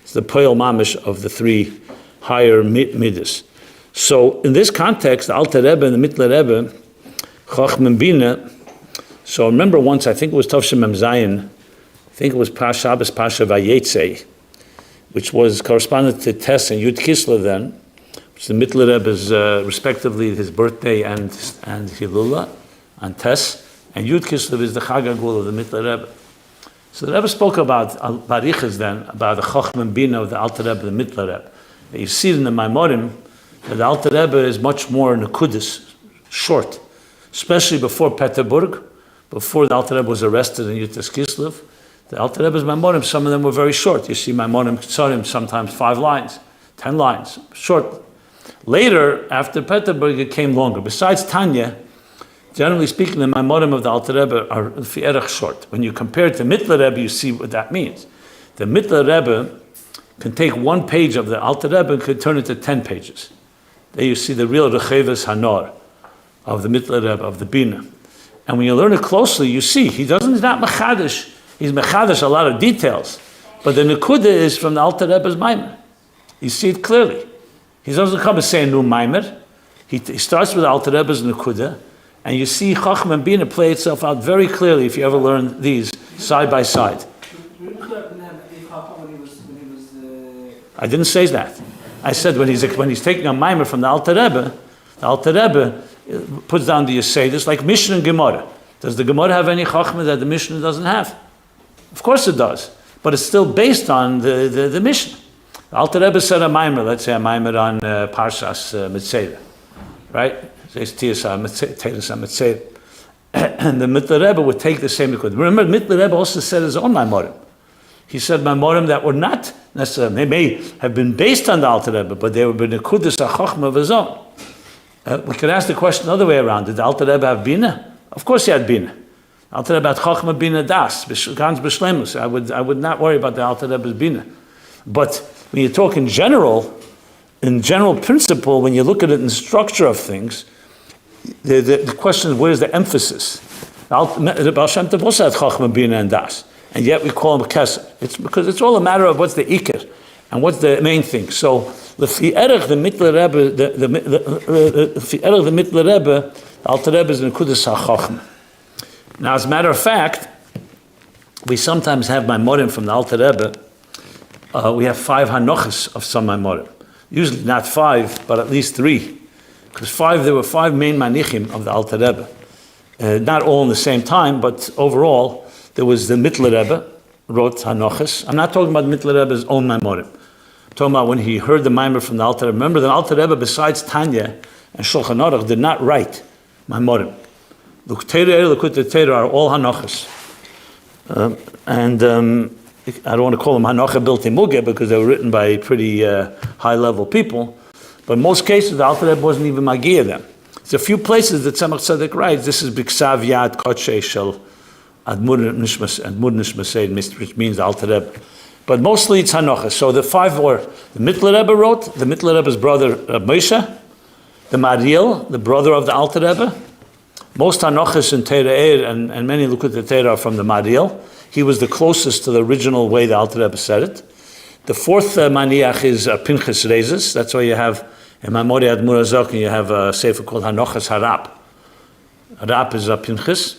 It's the Poel Mamish of the three higher midas. So in this context, the Alter Rebbe and the Mittler Rebbe, Chochma and Bina. So remember once, I think it was Tovshem Mem Zayin, I think it was Shabbos Pasha Vayetze, which was correspondent to Tes and Yud Kislev then, which the Mittler Rebbe is respectively his birthday and Hilula, and Tes, and Yud Kislev is the Chag Agul of the Mittler Rebbe. So the Rebbe spoke about Barichas then, about the Chochma and Bina of the Alter Rebbe and the Mittler Rebbe. You see it in the Maimorim, that the Alter Rebbe is much more Nekudis, short, especially before Peterburg, before the Alter Rebbe was arrested in Yud Kislev. The Alter Rebbe's Maimorim, some of them were very short. You see Maimorim Ketzarim, sometimes 5 lines, 10 lines, short. Later, after Peterburg, it came longer. Besides Tanya, generally speaking, the Maimorim of the Alter Rebbe are fierach short. When you compare it to Mittler Rebbe, you see what that means. The Mittler Rebbe can take one page of the Alter Rebbe and could turn it to 10 pages. There you see the real Recheves Hanor of the Mittler Rebbe, of the Bina. And when you learn it closely, you see, he's not Mechadish. He's Mechadish a lot of details. But the Nekuda is from the Alter Rebbe's Maimer. You see it clearly. He doesn't come and say a new Maimer. He starts with the Alter Rebbe's Nekuda, and you see Chochma and Bina play itself out very clearly if you ever learn these side by side. I didn't say that. I said when he's taking a Maimer from the Alter Rebbe puts down the Yesodis like Mishnah and Gemara. Does the Gemara have any Chochma that the Mishnah doesn't have? Of course it does. But it's still based on the Mishnah. The Alter Rebbe said a Maimer, let's say a Maimer on Parshas Mitzvah, right? And the Mittler Rebbe would take the same Nekuda. Remember, Mittler Rebbe also said his own Maimorim. He said Maimorim that were not necessarily, they may have been based on the Alter Rebbe, but they were Nekudas HaChochma of his own. We could ask the question the other way around. Did the Alter Rebbe have Bina? Of course he had Bina. Alter Rebbe had Chochma Bina Das, Gans B'Shlemus. I would not worry about the Alter Rebbe's Bina. But when you talk in general principle, when you look at it in the structure of things, the question is, where is the emphasis? The Baal Shem Tov also had Chochma Bina and Das, and yet we call him Keser. It's because it's all a matter of what's the Iker and what's the main thing. So the Fi'erech, the Mittler Rebbe, the Mittler Rebbe, Alter Rebbe is Nekudas HaChochma. Now, as a matter of fact, we sometimes have Maimorim from the Alter Rebbe. We have 5 Hanochas of some Maimorim. Usually not 5, but at least 3. Because there were 5 main Manichim of the Alter Rebbe. Not all in the same time, but overall, there was the Mittler Rebbe, wrote Hanochas. I'm not talking about the Mittler Rebbe's own Maimorim. I'm talking about when he heard the Maimer from the Alter Rebbe. Remember, the Alter Rebbe, besides Tanya and Shulchan Aruch, did not write Maimorim. L'Kutei Torah are all Hanochas. I don't want to call them Hanocha Biltei Mugeh because they were written by pretty high-level people. But in most cases, the Alter Rebbe wasn't even Magiya them. There's a few places that Tzemach Tzedek writes, this is B'Ksav Yad Kodshei Shel Admur Nishmas, which means the Alter Rebbe. But mostly it's Hanochas. So the 5 were, the Mittler Rebbe wrote, the Mittler Rebbe's brother Moshe, the Mariel, the brother of the Alter Rebbe. Most Hanochas in Teira Eir and many L'Kutei Torah are from the Mariel. He was the closest to the original way the Alter Rebbe said it. The 4th Maniach is Pinchas Reizes. That's why you have, in Mamori Admur Azok, you have a sefer called Hanochas Harap. Harap is Pinchas.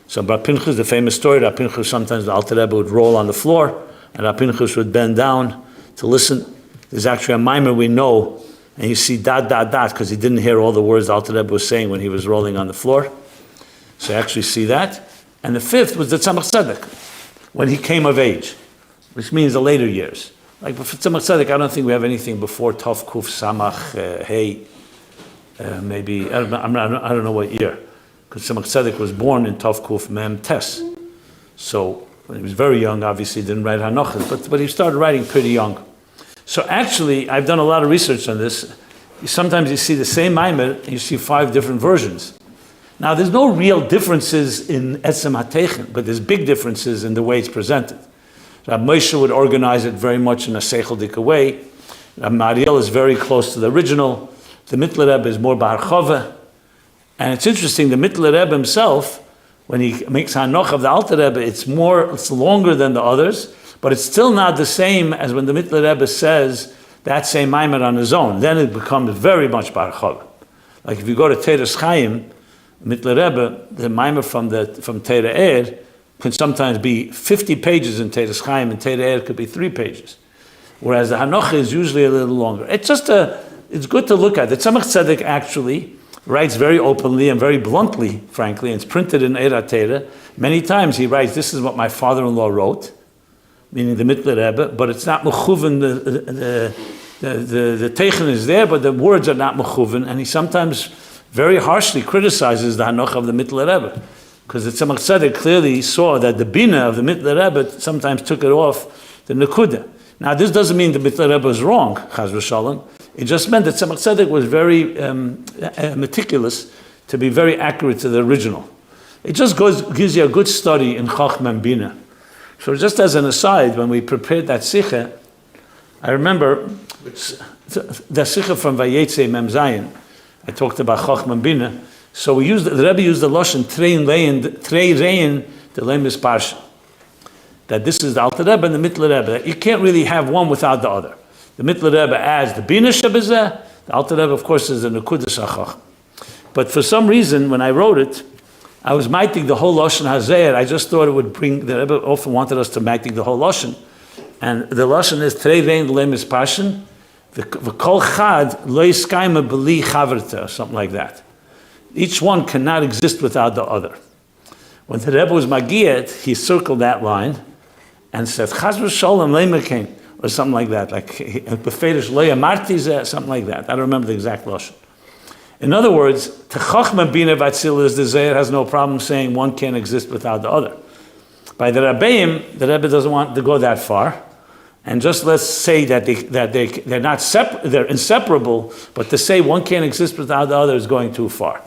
So about Pinchas, the famous story, that Pinchas, sometimes the Alter Rebbe would roll on the floor, and Pinchas would bend down to listen. There's actually a mimer we know, and you see dot, because he didn't hear all the words the Alter Rebbe was saying when he was rolling on the floor. So you actually see that. And the 5th was the Tzemach Tzedek, when he came of age, which means the later years. Like for Tzemach Tzedek, I don't think we have anything before Tov Kuf Samach Hey, maybe, I don't know what year, because Tzemach Tzedek was born in Tov Kuf Mem Tes. So when he was very young, obviously he didn't write Hanochas, but he started writing pretty young. So actually, I've done a lot of research on this. Sometimes you see the same Maimer, and you see 5 different versions. Now, there's no real differences in Etzem HaTeichen, but there's big differences in the way it's presented. Rabbi Moshe would organize it very much in a Seicheldika way. Rabbi Mariel is very close to the original. The Mittler Rebbe is more Bar Chova. And it's interesting, the Mittler Rebbe himself, when he makes Hanoch of the Alter Rebbe, it's longer than the others, but it's still not the same as when the Mittler Rebbe says that same Maimer on his own. Then it becomes very much Bar Chova. Like if you go to Teres Chaim, Mittler Rebbe, the Maimer from Teira Eir, can sometimes be 50 pages in Teres Chaim, and Teira Eir could be 3 pages. Whereas the Hanocha is usually a little longer. It's good to look at. The Tzemach Tzedek actually writes very openly and very bluntly, frankly, and it's printed in Eir HaTeira. Many times he writes, this is what my father-in-law wrote, meaning the Mittler Rebbe, but it's not mechuven, the Teichen is there, but the words are not mechuven, and he sometimes very harshly criticizes the Hanoch of the Mittler Rebbe, because the Tzemach Tzedek clearly saw that the Bina of the Mittler Rebbe sometimes took it off the Nekuda. Now, this doesn't mean the Mittler Rebbe was wrong, Chaz v'Shalom. It just meant that Tzemach Tzedek was very meticulous to be very accurate to the original. It just gives you a good study in Chochma and Bina So just as an aside, when we prepared that Sikha, I remember the Sikha from Vayetze Mem Zayin. I talked about Chochma and Bina. So the Rebbe used the Lashon Trei Rein the Lemis Parsha. That this is the Alter Rebbe and the Mittler Rebbe. You can't really have one without the other. The Mittler Rebbe adds the Bina Shebezeh. The Alter Rebbe, of course, is the Nekudas HaChochma. But for some reason, when I wrote it, I was mighting the whole Lashon Hazer. I just thought it would bring, the Rebbe often wanted us to mighting the whole Lashon. And the Lashon is Trei Rein the Lemis Parsha. V'kol Chad lo yiskayma b'li chaverta, something like that. Each one cannot exist without the other. When the Rebbe was Magiyat, he circled that line and said, Chaz v'sholem le'mekain, or something like that, like befedish lo yamarti, something like that. I don't remember the exact Lashon. In other words, to Chochma and Bina v'Atzilus, the Zohar has no problem saying one can't exist without the other. By the Rabbeim, the Rebbe doesn't want to go that far. And just let's say that they're not they're inseparable, but to say one can't exist without the other is going too far.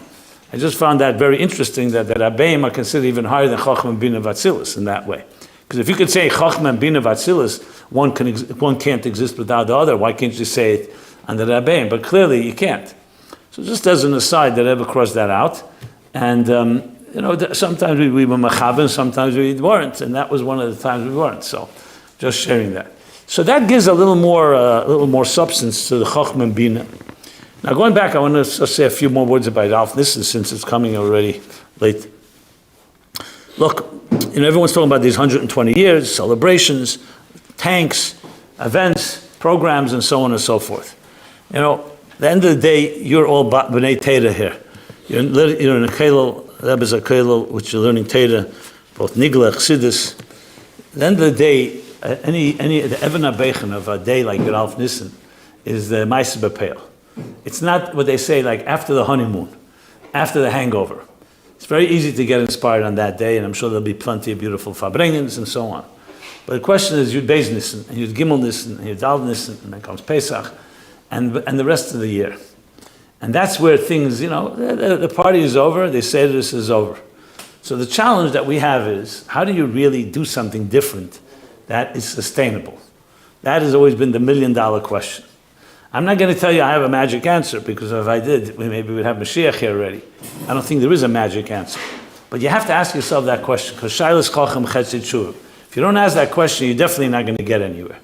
I just found that very interesting that the Rabbeim are considered even higher than Chochma and Bina v'Atzilus in that way. Because if you could say Chochma and Bina v'Atzilus, one can't exist without the other, why can't you say it on the Rabbeim? But clearly you can't. So just as an aside, the Rebbe crossed that out. And sometimes we were mechaben, sometimes we weren't, and that was one of the times we weren't. So just sharing that. So that gives a little more substance to the Chochma and Bina. Now going back, I want to say a few more words about Ralph Nissen since it's coming already late. Look, everyone's talking about these 120 years, celebrations, tanks, events, programs, and so on and so forth. At the end of the day, you're all B'nai Teda here. You're in a Kelel, Rebbe's a Kelel, which you're learning Teda, both Nigla, Chassidus. At the end of the day, the Even HaBeichen of a day like Ralph Nissen is the Maaseh B'Peil. It's not what they say like after the honeymoon, after the hangover. It's very easy to get inspired on that day, and I'm sure there'll be plenty of beautiful Farbrengens and so on. But the question is Yud Beis Nissen, and Yud Gimel Nissen, and Yud Daled Nissen, and then comes Pesach, and the rest of the year. And that's where things, the party is over, they say this is over. So the challenge that we have is, how do you really do something different that is sustainable? That has always been the $1 million question. I'm not going to tell you I have a magic answer, because if I did, maybe we'd have Mashiach here already. I don't think there is a magic answer. But you have to ask yourself that question, because Shailas Chacham Chetzi Tshuva. If you don't ask that question, you're definitely not going to get anywhere.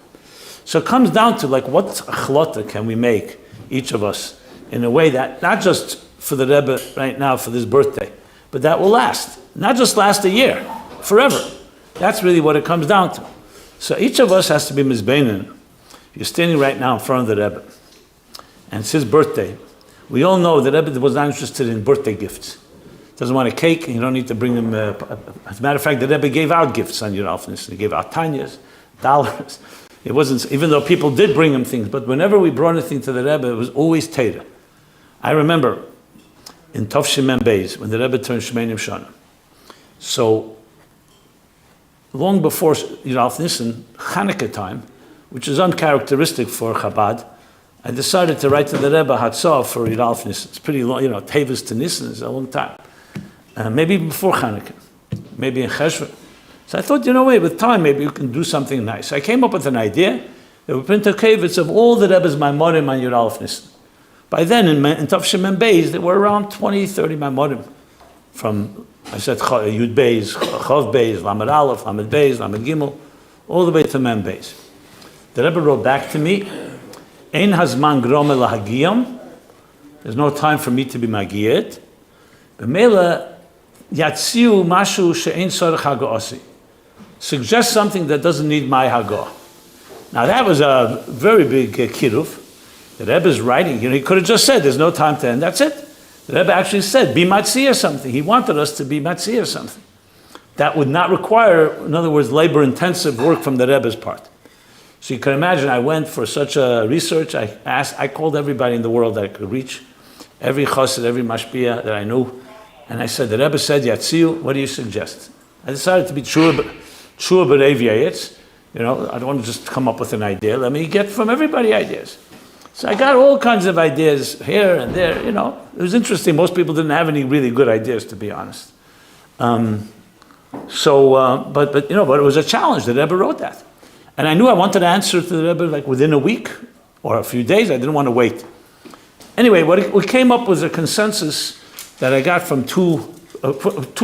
So it comes down to what achlota can we make, each of us, in a way that, not just for the Rebbe right now, for this birthday, but that will last. Not just last a year, forever. That's really what it comes down to. So each of us has to be mizbeinin. You're standing right now in front of the Rebbe, and it's his birthday. We all know that Rebbe was not interested in birthday gifts. Doesn't want a cake, and you don't need to bring him. As a matter of fact, the Rebbe gave out gifts on Yud Alf Nissen. He gave out tanyas, dollars. It wasn't, even though people did bring him things, but whenever we brought anything to the Rebbe, it was always Teda. I remember in Tov Shemem Beis, when the Rebbe turned Shemeinim Shana. So, long before Yud Alf Nissen, Chanukah time, which is uncharacteristic for Chabad, I decided to write to the Rebbe Hatzah for Yud Alf Nissen. It's pretty long, Tevis to Nissen is a long time. Maybe even before Chanukah, maybe in Cheshvan. So I thought, with time, maybe you can do something nice. I came up with an idea that we print a kavitz of all the Rebbe's Maimorim on Yud Alf Nissen. By then, in Tov Shemem Beis, there were around 20, 30 Maimorim. From, I said, Yud Beis, Chav Beis, Lamed Aleph, Lamed Beis, Lamed Gimel, all the way to Mem Beis. The Rebbe wrote back to me, Ein hazman grome lahagiyam. There's no time for me to be magiyet. B'mela yatziu mashu she'ein sorech haga'osi. Suggest something that doesn't need my hagah. Now that was a very big kiruf. The Rebbe is writing, he could have just said, there's no time to end, that's it. The Rebbe actually said, be matzir something. He wanted us to be matzir something. That would not require, in other words, labor-intensive work from the Rebbe's part. So you can imagine, I went for such a research, I called everybody in the world that I could reach, every chassid, every mashpia that I knew, and I said, the Rebbe said, Yatziu, what do you suggest? I decided to be true b'reiv yayitz. I don't want to just come up with an idea, let me get from everybody ideas. So I got all kinds of ideas here and there, It was interesting, most people didn't have any really good ideas, to be honest. So, but it was a challenge. The Rebbe wrote that. And I knew I wanted to answer to the Rebbe like within a week or a few days. I didn't want to wait. Anyway, what we came up was a consensus that I got from two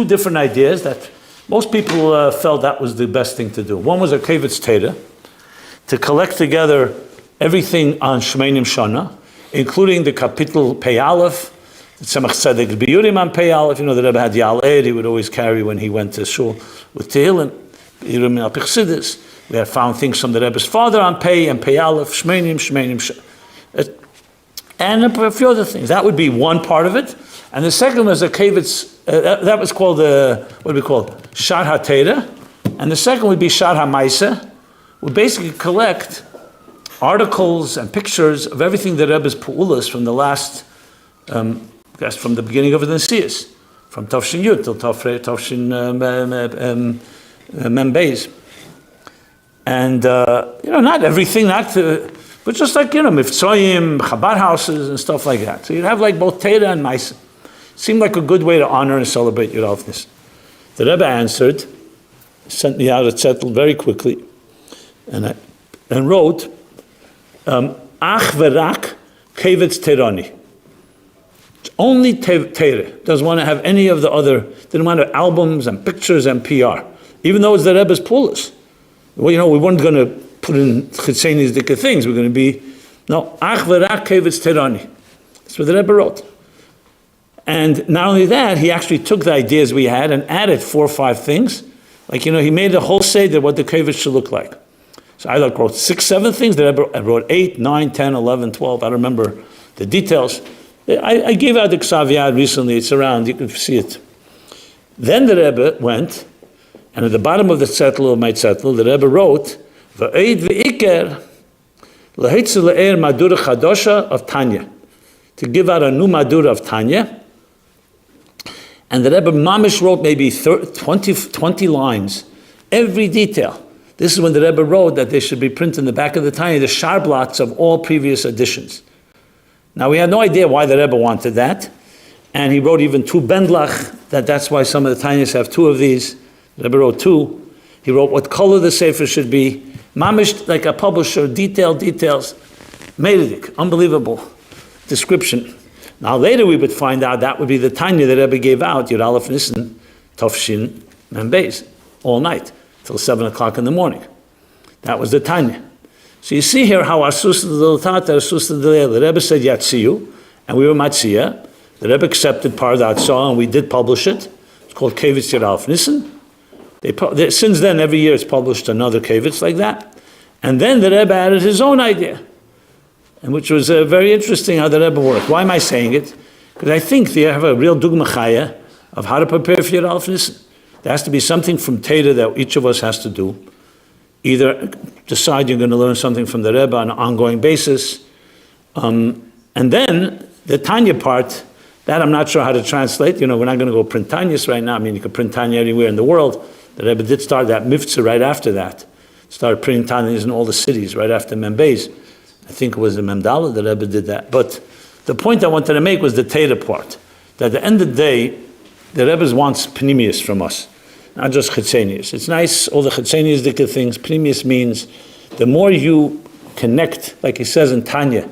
different ideas that most people felt that was the best thing to do. One was a Kavitz Teda, to collect together everything on Shemainim Shana, including the Kapitel Pei Aleph, the Tzemach Tzedek Biyurim on Pei Aleph. The Rebbe had Yal Eid, he would always carry when he went to shul with Tehillim, Biyurim al Chassidus. We had found things from the Rebbe's father on Pei and Pei Aleph, Shemainim Shana, and a few other things. That would be one part of it. And the second was a Kavitz, that was called what do we call it? Shad HaTeira. And the second would be Shad HaMaisa. We basically collect articles and pictures of everything that Rebbe's Pu'ulas from the last, from the beginning of the Nesias, from Tavshin Yud till Tavshin Mem Beis. And, not everything, but just like, Miftzoyim, Chabad houses and stuff like that. So you'd have like both Teira and Maisa. Seemed like a good way to honor and celebrate your Alfness. The Rebbe answered, sent me out a zettel very quickly, and wrote, Ach verak Kavitz Terani. Only Teira. Doesn't want to have any of the other, didn't want to have albums and pictures and PR. Even though it's the Rebbe's Pulas. Well, we weren't going to put in Chitzeni's dikka things. We're going to be, no, Ach verak Kavitz Terani. That's what the Rebbe wrote. And not only that, he actually took the ideas we had and added 4 or 5 things. Like, he made a whole seder what the kavitz should look like. So I wrote 6, 7 things. I wrote 8, 9, 10, 11, 12. I don't remember the details. I gave out the Ksav Yad recently. It's around. You can see it. Then the Rebbe went, and at the bottom of the zettel, of my zettel, the Rebbe wrote, V'eid v'iker l'heitzu le'er madura chadosha of Tanya. To give out a new madura of Tanya. And the Rebbe Mamish wrote maybe 20 lines, every detail. This is when the Rebbe wrote that they should be printed in the back of the Tanya, the sharblots of all previous editions. Now we had no idea why the Rebbe wanted that. And he wrote even 2 bendlach, that's why some of the Tanyas have 2 of these. The Rebbe wrote 2. He wrote what color the sefer should be. Mamish, like a publisher, details. Meidik, unbelievable description. Now later we would find out that would be the Tanya that Rebbe gave out, Yud Aleph Nissen, Tavshin Mem Beis, all night, till 7 o'clock in the morning. That was the Tanya. So you see here how Asusa D'Lotata, Asusa D'Leil, the Rebbe said Yatziyu, and we were Matziyah. The Rebbe accepted part of that song, and we did publish it. It's called Kavitz Yud Aleph Nissen. Since then, every year it's published another Kavitz like that. And then the Rebbe added his own idea, and which was very interesting how the Rebbe worked. Why am I saying it? Because I think they have a real dugma chaya of how to prepare for Yud Aleph Nissen. There has to be something from Teda that each of us has to do. Either decide you're going to learn something from the Rebbe on an ongoing basis, and then the Tanya part, that I'm not sure how to translate. We're not going to go print Tanyas right now. I mean, you could print Tanya anywhere in the world. The Rebbe did start that mitzvah right after that. Started printing Tanyas in all the cities right after Mem Beis. I think it was the Memdala, the Rebbe did that. But the point I wanted to make was the Teda part. That at the end of the day, the Rebbe wants Pnimius from us, not just Chitzenius. It's nice, all the Chitzenius dikka things. Pnimius means the more you connect, like he says in Tanya,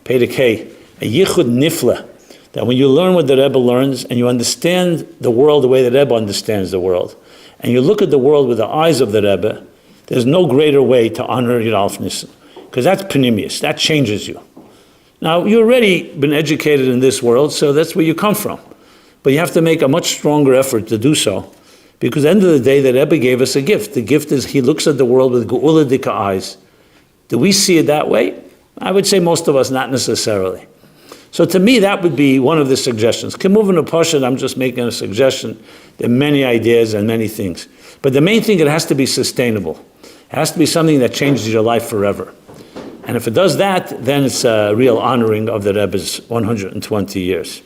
Perek Hey, a yichud nifla, that when you learn what the Rebbe learns and you understand the world the way the Rebbe understands the world, and you look at the world with the eyes of the Rebbe, there's no greater way to honor Yud Aleph Nissen. Because that's Pnimius, that changes you. Now, you've already been educated in this world, so that's where you come from. But you have to make a much stronger effort to do so. Because at the end of the day, the Rebbe gave us a gift. The gift is he looks at the world with Geula Dika eyes. Do we see it that way? I would say most of us, not necessarily. So to me, that would be one of the suggestions. Kimuvin Pashat, I'm just making a suggestion. There are many ideas and many things. But the main thing, it has to be sustainable. It has to be something that changes your life forever. And if it does that, then it's a real honoring of the Rebbe's 120 years.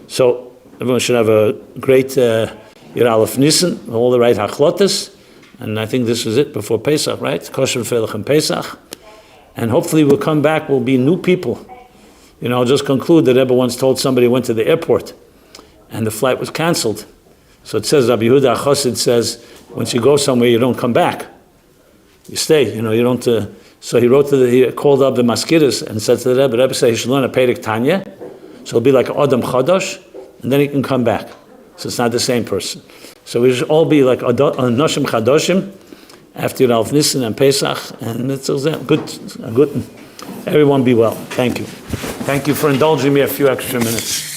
So everyone should have a great Yud Aleph Nissen, all the right hachlotas. And I think this was it before Pesach, right? Kosher Felach and Pesach. And hopefully we'll come back, we'll be new people. I'll just conclude that Rebbe once told somebody who went to the airport and the flight was canceled. So it says, Rabbi Yehuda Chassid says, once you go somewhere, you don't come back. You stay, you don't, so he called up the Maskiris and said to the Rebbe said he should learn a Perek Tanya, so he'll be like Adam Chadash, and then he can come back. So it's not the same person. So we should all be like Noshim Chadoshim after Rav Nissen and Pesach, and it's good. Everyone be well. Thank you. Thank you for indulging me a few extra minutes.